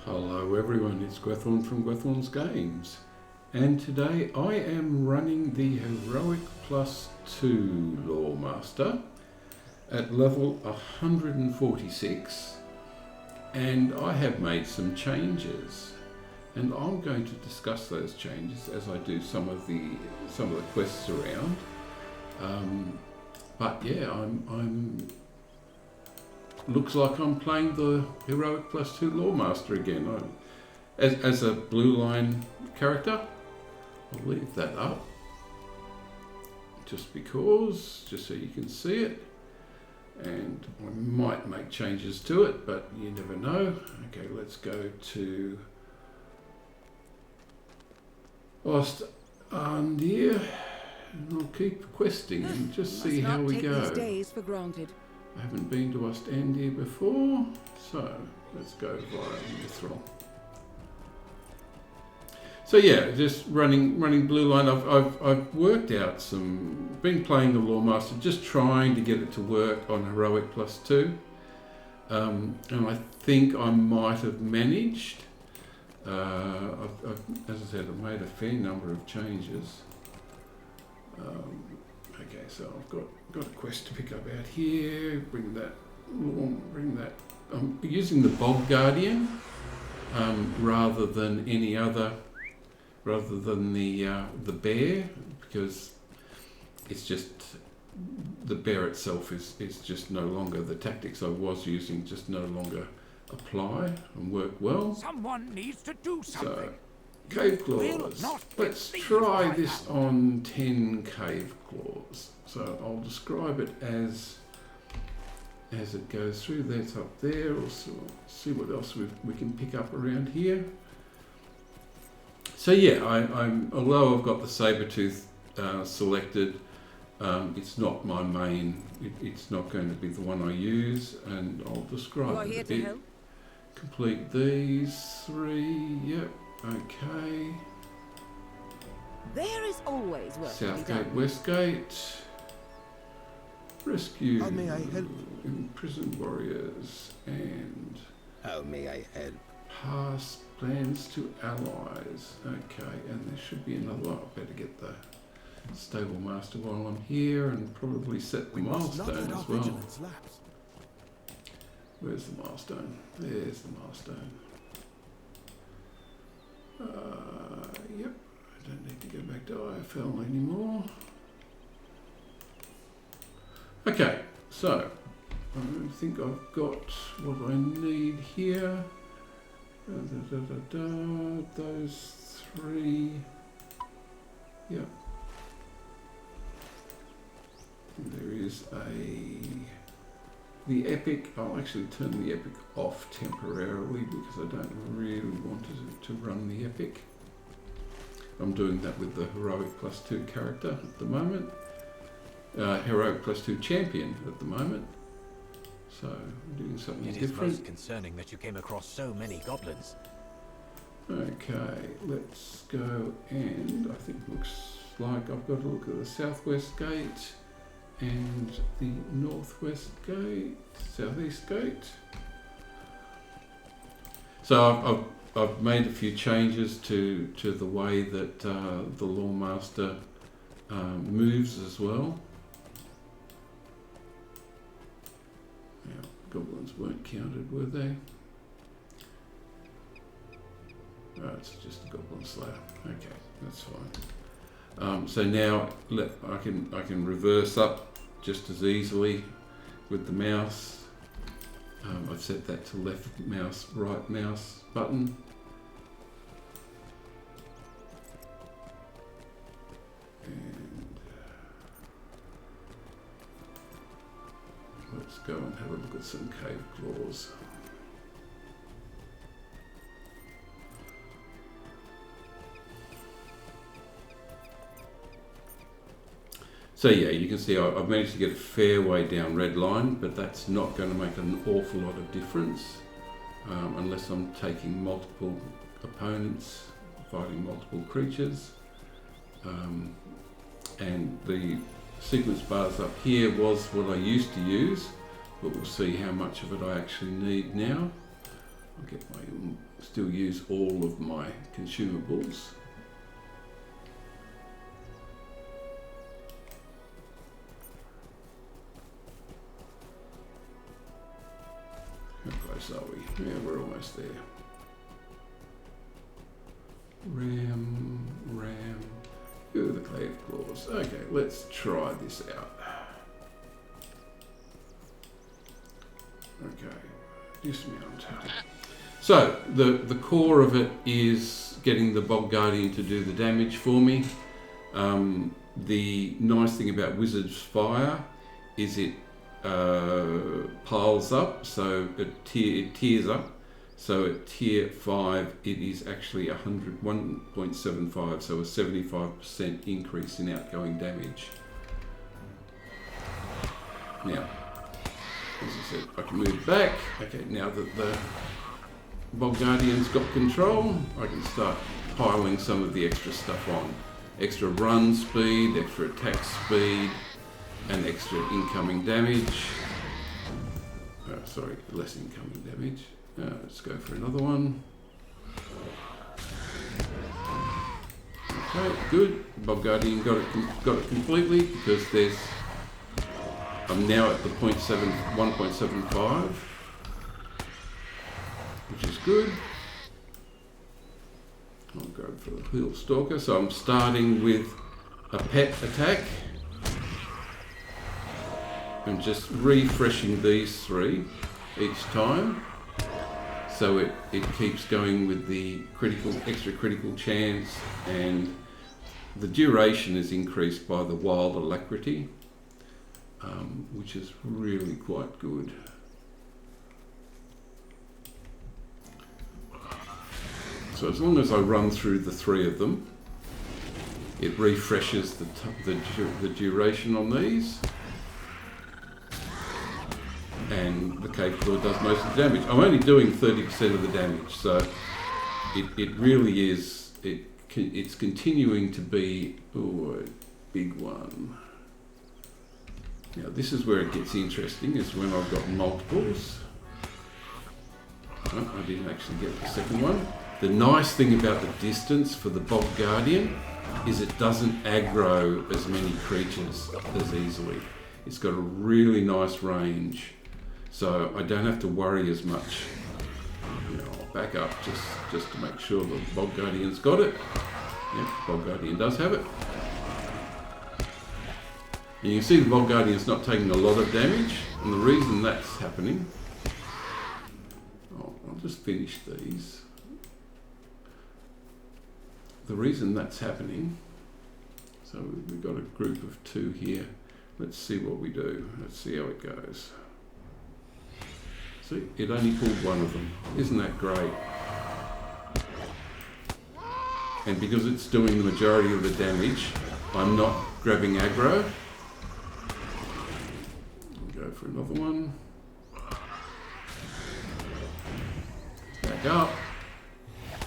Hello everyone, it's Gwethorn from Gwethorn's Games, and today I am running the Heroic +2 Loremaster at level 146, and I have made some changes, and I'm going to discuss those changes as I do some of the quests around. But yeah, I'm looks like I'm playing the Heroic +2 Loremaster again. As a Blueline character, I'll leave that up just so you can see it, and I might make changes to it, but you never know. Okay, let's go to Ostandir, and I'll keep questing and just see how we go. These days for granted. I haven't been to Ostandir before, so let's go via Mithril. So yeah, just running Blueline. I've worked out been playing the Loremaster, just trying to get it to work on Heroic +2, and I think I might have managed. As I said, I've made a fair number of changes. Okay, so I've got a quest to pick up out here. Bring that. I'm using the Bog Guardian rather than the bear, because it's just the bear itself is just no longer, the tactics I was using just no longer apply and work well. Someone needs to do something. So, cave claws. Let's try this on 10 cave claws. So I'll describe it as it goes through. That's up there. We'll see what else we can pick up around here. So yeah, although I've got the Sabertooth selected, it's not my main. It's not going to be the one I use, and I'll describe it a bit. Complete these 3. Yep. Okay. There is always work. Southgate, Westgate. Rescue. How may I help? Imprisoned warriors and. How may I help? Pass plans to allies. Okay, and there should be another. I better get the stable master while I'm here, and probably set the milestone as well. Where's the milestone? There's the milestone. Yep, I don't need to go back to IFL anymore. Okay, so I think I've got what I need here. Those 3. Yep. There is the epic. I'll actually turn the epic off temporarily because I don't really want to run the epic. I'm doing that with the Heroic +2 character at the moment. Heroic +2 champion at the moment. So I'm doing something different. It is most concerning that you came across so many goblins. Okay, let's go, and I think it looks like I've got to look at the southwest gate and the northwest gate, southeast gate. So I've made a few changes to the way that the Loremaster moves as well. Yeah, goblins weren't counted, were they? Oh, it's just a goblin slayer. Okay, that's fine. So now I can reverse up just as easily with the mouse. I've set that to left mouse, right mouse button. And let's go and have a look at some cave claws. So yeah, you can see I've managed to get a fair way down redline, but that's not going to make an awful lot of difference unless I'm taking multiple opponents, fighting multiple creatures. And the sequence bars up here was what I used to use, but we'll see how much of it I actually need now. I'll get my, still use all of my consumables. How close are we? Yeah, we're almost there. Ram. Ooh, the clave claws. Okay, let's try this out. Okay, dismount. So the core of it is getting the Bog Guardian to do the damage for me. The nice thing about Wizard's Fire is it piles up, so it tiers up. So at tier 5, it is actually 1.75, so a 75% increase in outgoing damage. Now, as I said, I can move back. Okay, now that the Bog Guardian's got control, I can start piling some of the extra stuff on. Extra run speed, extra attack speed, and extra incoming damage. Sorry, less incoming damage. Let's go for another one. Okay, good. Bog Guardian got it completely because I'm now at the 1.75, which is good. I'll go for the Heel Stalker. So I'm starting with a pet attack and just refreshing these 3 each time. So it keeps going with the extra critical chance, and the duration is increased by the wild alacrity, which is really quite good. So as long as I run through the 3 of them, it refreshes the duration on these. And the Cave Claw does most of the damage. I'm only doing 30% of the damage, so it really is, it's continuing to be a big one. Now this is where it gets interesting, is when I've got multiples. Oh, I didn't actually get the second one. The nice thing about the distance for the Bog Guardian is it doesn't aggro as many creatures as easily. It's got a really nice range. So I don't have to worry as much. I'll back up just to make sure the Bog Guardian's got it. Yep, Bog Guardian does have it. And you can see the Bog Guardian's not taking a lot of damage, and the reason that's happening... I'll just finish these. The reason that's happening... So we've got a group of 2 here. Let's see what we do. Let's see how it goes. See, it only pulled 1 of them. Isn't that great? And because it's doing the majority of the damage, I'm not grabbing aggro. I'll go for another one. Back up.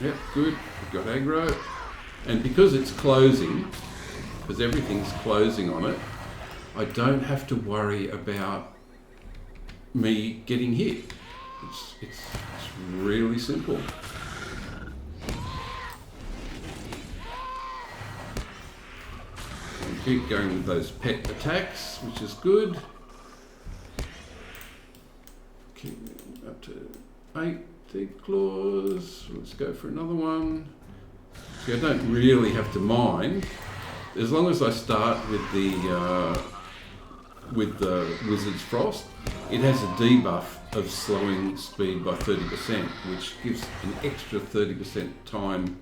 Yep, good. We've got aggro. And because it's closing, because everything's closing on it, I don't have to worry about me getting hit. It's really simple. And keep going with those pet attacks, which is good. Keep up to 8 deep claws. Let's go for another one. See, I don't really have to mind as long as I start with the Wizard's Frost. It has a debuff of slowing speed by 30%, which gives an extra 30% time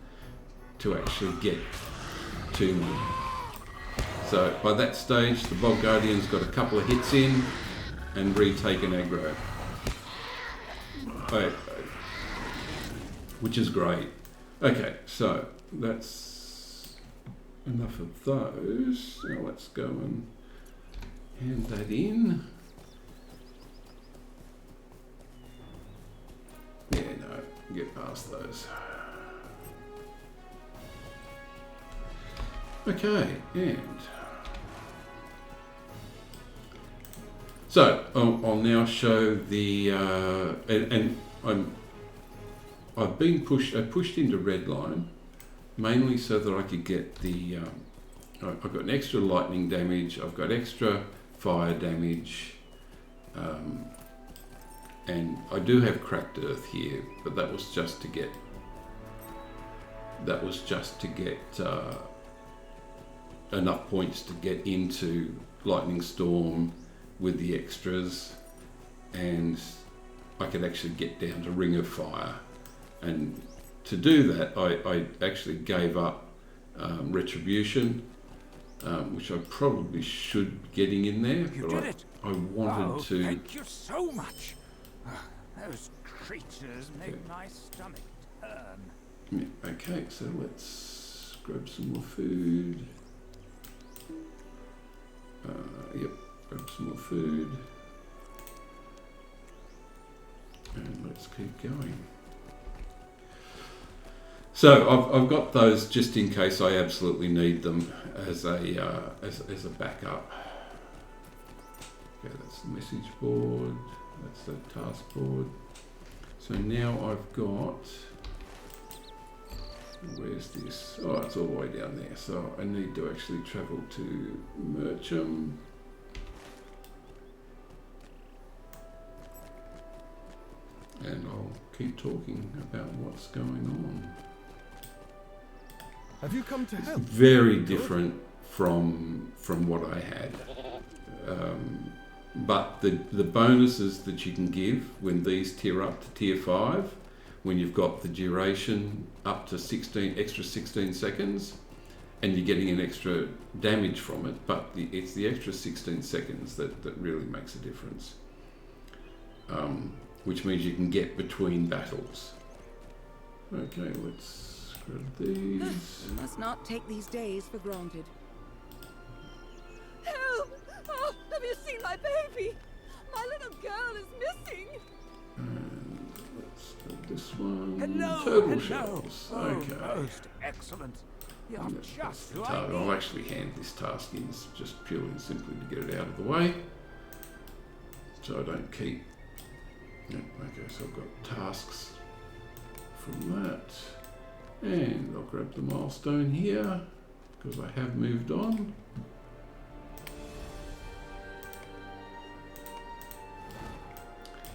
to actually get to me. So by that stage, the Bog Guardian's got a couple of hits in and retaken aggro, which is great. Okay, so that's enough of those. Now let's go and hand that in. Yeah, no, get past those. Okay, and so I'll now show the, and I've been pushed into redline, mainly so that I could get the, I've got an extra lightning damage, I've got extra fire damage, and I do have cracked earth here, but that was just to get enough points to get into lightning storm with the extras, and I could actually get down to ring of fire. And to do that, I actually gave up retribution, which I probably should be getting in there, You but did it. I wanted to. Thank you so much. Those creatures make my stomach turn. Yeah, okay, so let's grab some more food. Yep, grab some more food. And let's keep going. So I've got those just in case I absolutely need them as a backup. Okay, that's the message board. That's the task board. So now I've got. Where's this? Oh, it's all the way down there. So I need to actually travel to Mercham. And I'll keep talking about what's going on. Have you come to help? Very different from what I had. But the bonuses that you can give when these tier up to tier 5, when you've got the duration up to 16 seconds, and you're getting an extra damage from it, but it's the extra 16 seconds that really makes a difference. Which means you can get between battles. Okay, let's grab these. You must not take these days for granted. Help! Oh, have you seen my baby? My little girl is missing. And let's grab this one. Hello, Turtle hello. shells. Oh, Okay. most excellent. You're That's just the who I target. need. I'll actually hand this task in just purely and simply to get it out of the way, so I don't keep. Yeah, okay, so I've got tasks from that, and I'll grab the milestone here because I have moved on.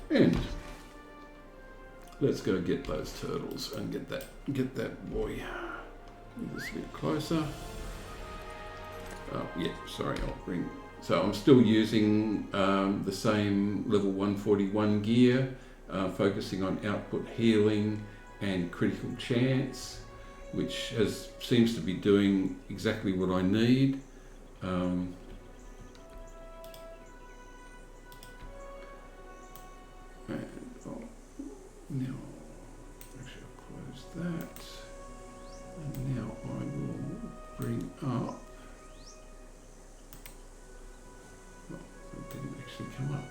And let's go get those turtles and get that boy. Move this a bit closer. Oh, yeah, sorry, I'll bring. So I'm still using the same level 141 gear, focusing on output healing and critical chance, which seems to be doing exactly what I need. And now, actually I'll close that. And now I will bring up. Oh, it didn't actually come up.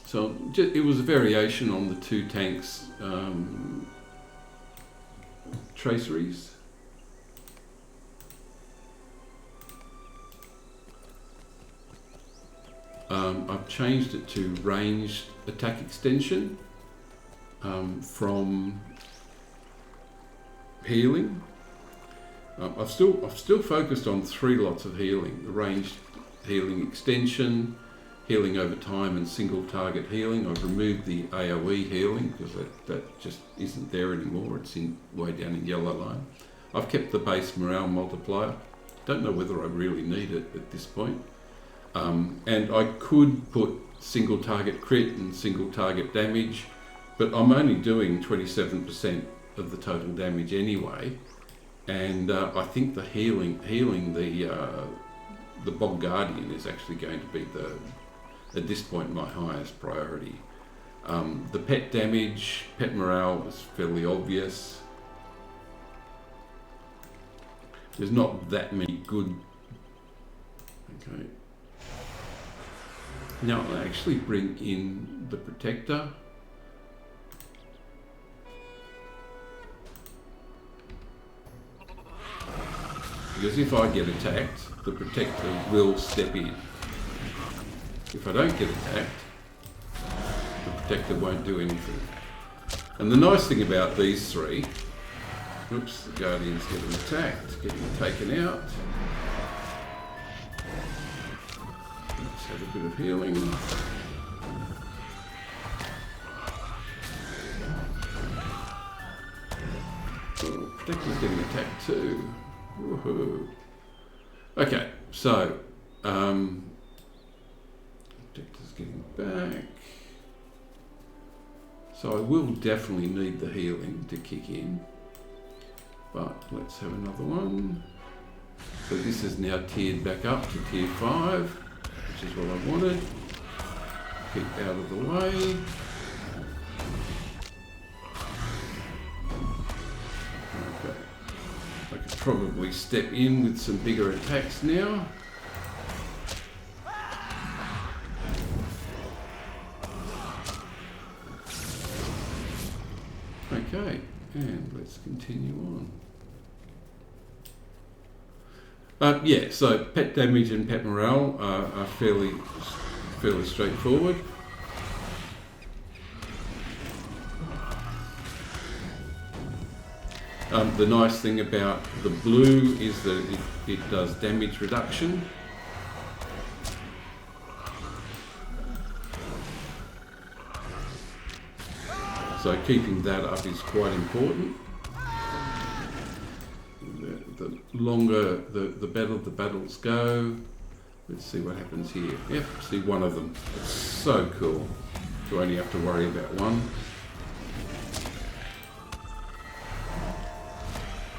So it was a variation on the 2 tanks traceries. I've changed it to ranged attack extension from healing. I've still focused on 3 lots of healing: the ranged healing extension, healing over time, and single target healing. I've removed the AoE healing because that just isn't there anymore. It's way down in yellowline. I've kept the base morale multiplier. Don't know whether I really need it at this point. And I could put single target crit and single target damage, but I'm only doing 27% of the total damage anyway. And I think the healing the Bog Guardian is actually going to be at this point my highest priority. The pet damage, pet morale was fairly obvious. There's not that many good. Okay. Now I'll actually bring in the protector. because if I get attacked, the protector will step in. If I don't get attacked, the protector won't do anything. And the nice thing about these three, oops, the Guardian's getting attacked, getting taken out. Let's have a bit of healing. Oh, protector's getting attacked too. Woohoo. Okay, so protector's getting back. So I will definitely need the healing to kick in. But let's have another one. So this is now tiered back up to tier 5, which is what I wanted. Keep out of the way. Okay. I could probably step in with some bigger attacks now. Okay, and let's continue on. Yeah, so pet damage and pet morale are fairly straightforward. The nice thing about the blue is that it does damage reduction. So keeping that up is quite important. The longer the better the battles go. Let's see what happens here. Yep, see one of them. It's so cool to only have to worry about one.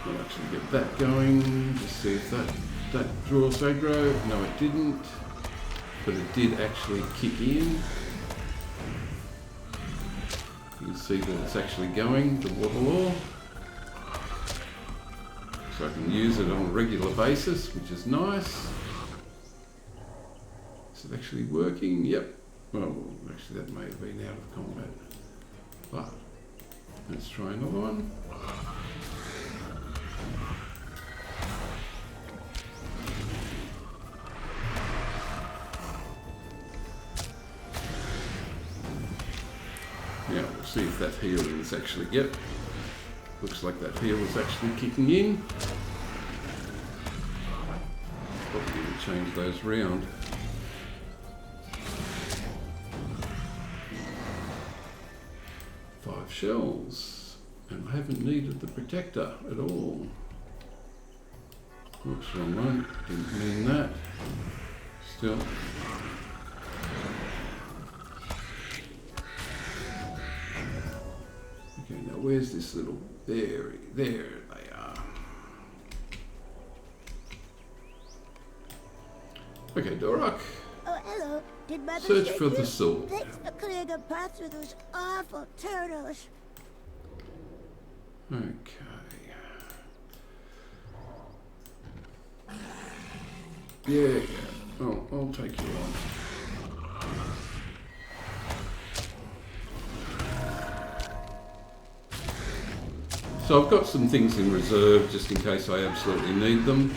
I'll actually get that going. Just see if that draws aggro. No, it didn't. But it did actually kick in. You can see that it's actually going, the water law. So I can use it on a regular basis, which is nice. Is it actually working? Yep. Well, actually that may have been out of combat. But let's try another one. Now we'll see if that heal is actually, yep. Looks like that heal is actually kicking in. Probably going to change those round. Five shells. And I haven't needed the protector at all. Oops, wrong one. Didn't mean that. Still. Okay, now where's this little... There they are. Okay, Dorak. Oh, hello. Did Mother Search send for you? the sword. Thanks for clearing the path with those awful turtles. Okay. Yeah. Oh, I'll take you on. So I've got some things in reserve just in case I absolutely need them.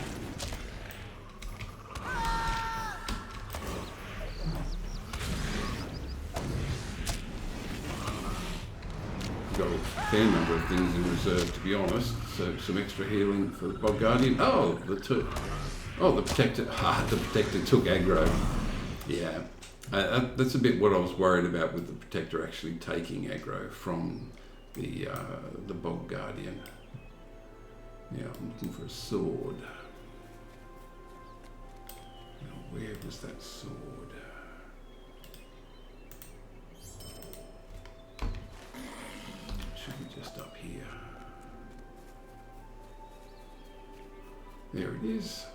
I've got a fair number of things in reserve, to be honest. So some extra healing for the Bog Guardian. Oh, the protector. The protector took aggro. Yeah, that's a bit what I was worried about with the protector actually taking aggro from the Bog Guardian. Yeah, I'm looking for a sword. Now, where was that sword? Should be just up here. There it is.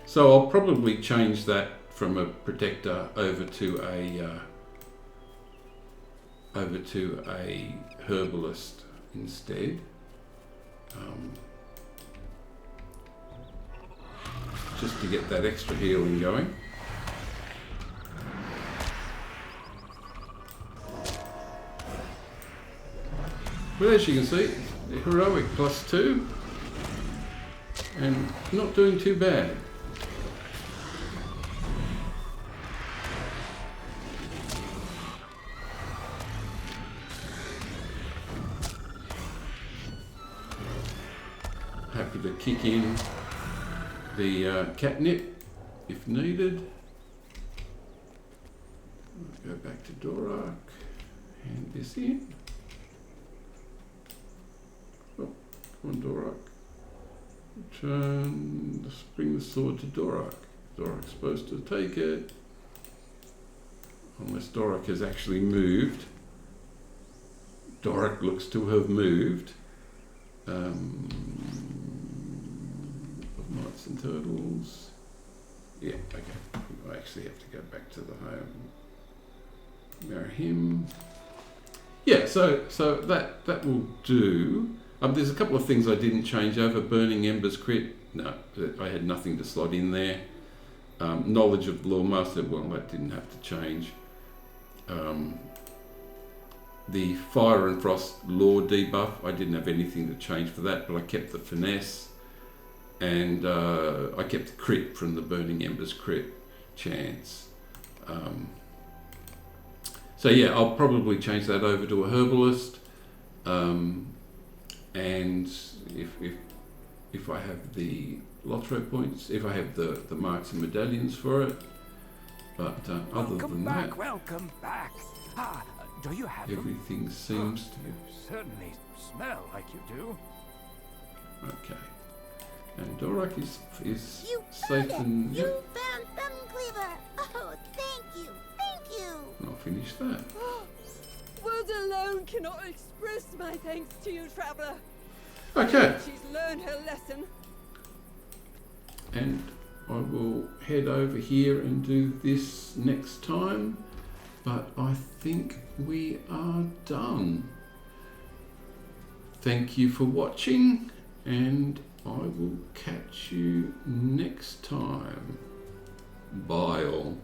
So I'll probably change that from a protector over to a herbalist instead. Just to get that extra healing going. But as you can see, heroic +2, and not doing too bad. Happy to kick in the catnip if needed. Go back to Dorak, hand this in. Oh, come on Dorak. Bring the sword to Dorak. Dorak's supposed to take it. Unless Dorak has actually moved. Dorak looks to have moved. Of Knights and Turtles. Yeah, okay. I actually have to go back to the home. Marry him. Yeah, so that will do. There's a couple of things I didn't change over. Burning Embers crit. No, I had nothing to slot in there. Knowledge of Loremaster. Well, that didn't have to change. The Fire and Frost Law debuff, I didn't have anything to change for that, but I kept the finesse, and I kept the crit from the Burning Embers crit chance. So yeah, I'll probably change that over to a herbalist, and if I have the LOTRO points, if I have the marks and medallions for it, but other than that, welcome back. Do you have everything seems to. You certainly smell like you do. Okay. And Dorak is You safe found and. it! You found Thumb Cleaver! Oh, thank you! Thank you! And I'll finish that. Words alone cannot express my thanks to you, traveller. Okay. She's learned her lesson. And I will head over here and do this next time. But I think we are done. Thank you for watching, and I will catch you next time. Bye all.